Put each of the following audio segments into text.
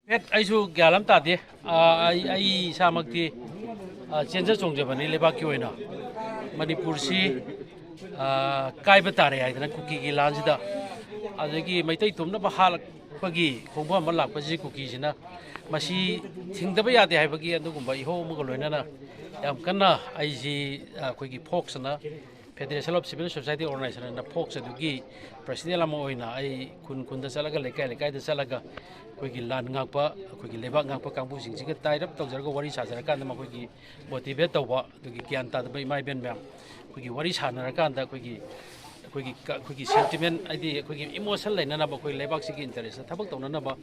Pet aisu gyalam tadi ai samakti chenja chongjabani lebaki oina Manipur si kaiba tare aidana kuki gi lanjida adagi maitai tumna ba halak pagi khongba ma lak pasi kuki sina masi thingdaba yade haibagi andugumba iho mugo loinana yam kanna aiji koigi foxna Federation of Civil Society Organization na fox adugi president lama oina ai kun da salaga lekai da salaga koigi lan ngakpa koigi lebak ngakpa kangbu singsiga tairap tawjarga wari sajara kanda ma koigi motivate tawba dugi gyan ta da bai mai ben mem koigi wari sanara kanda koigi sentiment aidi koigi emotion laina na ba koi lebak sigi interest thabak tawna na ba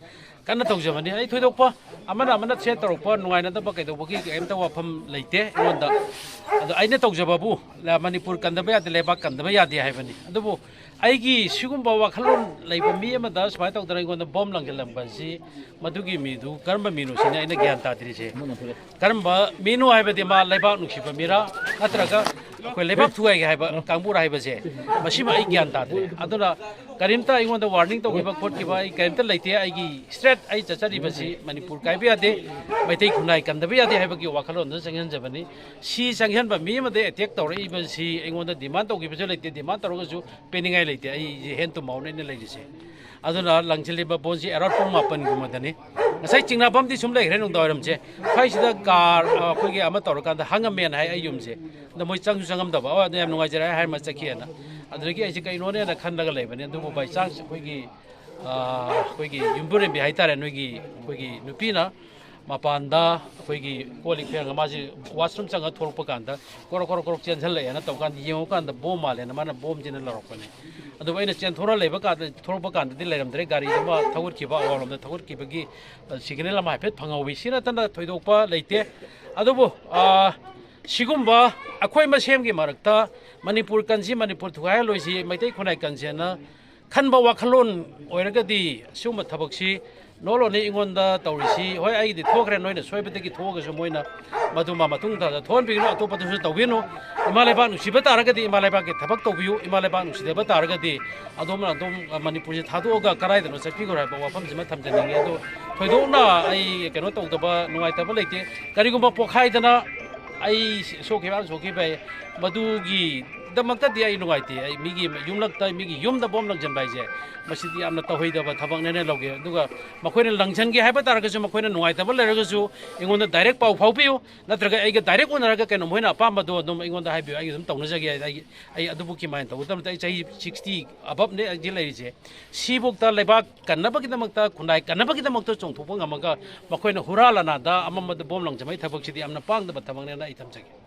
kanna tawjamani ai thoidokpa amana set tarokpa nuaina da ba kaidobagi em tawa pham leite ronda ado aina tawjababu la Manipur kandaba ya lebak kandaba ya di haibani adubu aigi sigumba wakhalon leiba mi ama da smai tawdara ingonda bom langgelam bansi madugi midu karma minu sina aina gyan ta dirise karma minu haibadi ma lebak nuksiba mira natraga koi lebak thuai ga haiba kangbu haiba se masima ai gyan ta de aduna karimta ingonda warning tawgiba court kiba ai karimta leite aigi straight ai chachari basi Manipur kaiba ya de maitai khunai kandaba ya de haiba ki wakhalon da sanghan jabani si sanghan ba mi ama de attack tawri basi ingonda demand tawgiba se leite demand tawga su peningai leite ai hen to maune ne leise aduna langchili ba bonsi error pong mapan gumadani ngasai chingna bamdi sum lai hrenung dawram je phai sida car khoigi ama tawrkan da hangamen hai ayum je da moi changam da ba yam nungai jara hai ma chakhiana adrigi ai kai no ne na khan laga leibani du bai chang khoigi yumbure bi haitare noigi khoigi nupina mapanda khoigi kolik pheng ma ji washroom changa thorpa kanda korok chen jhal le na tawkan yeng kan da bom male na mana bom jina larokani adu baina chen thora leba ka thorpa kan di leiram dre gari ma thawur ki ba awalom da thawur ki bagi signal ma phet phangawi sina tanda thoidokpa leite adubu sigumba akhoi ma semgi marakta Manipur kanji Manipur thuai loisi maitai khonai kanjena khanba wakhalon oiragadi suma thabaksi nolo ni ingonda tawrisi hoi ai di thokre noina soibetegi thogasu moina maduma matung da thon bigno atopa du tawbino imaleba nu sibata aragadi imaleba ke thabak tawbiu imaleba nu sideba taragadi adom Manipur ji thadoga karai dano sakpi gorai ba wafam jima thamjani nge do thoidona ai keno tawdaba nuai taba leite karigumba pokhai dana ai sokibai madugi damakta dia ai nuai te ai migi yumlakta migi yumda bom langjan bai je masidi amna tahoidaba thabak nene loge duga makoina langjan ge haiba taragasu makoina nuai taba leragasu ingonda direct pau phaupiu natraga ai ge direct onaraga keno moina apamba do dum ingonda haibiu ai dum tawna jage ai adubu ki main tawu tamta ai chai 60 above ne ai lai je sibukta lebak kannabagi damakta khundai kannabagi damakta chongthopang amaga makoina huralana da amamma bom langjamai thabak sidi amna pangda thabak ne na ai thamjage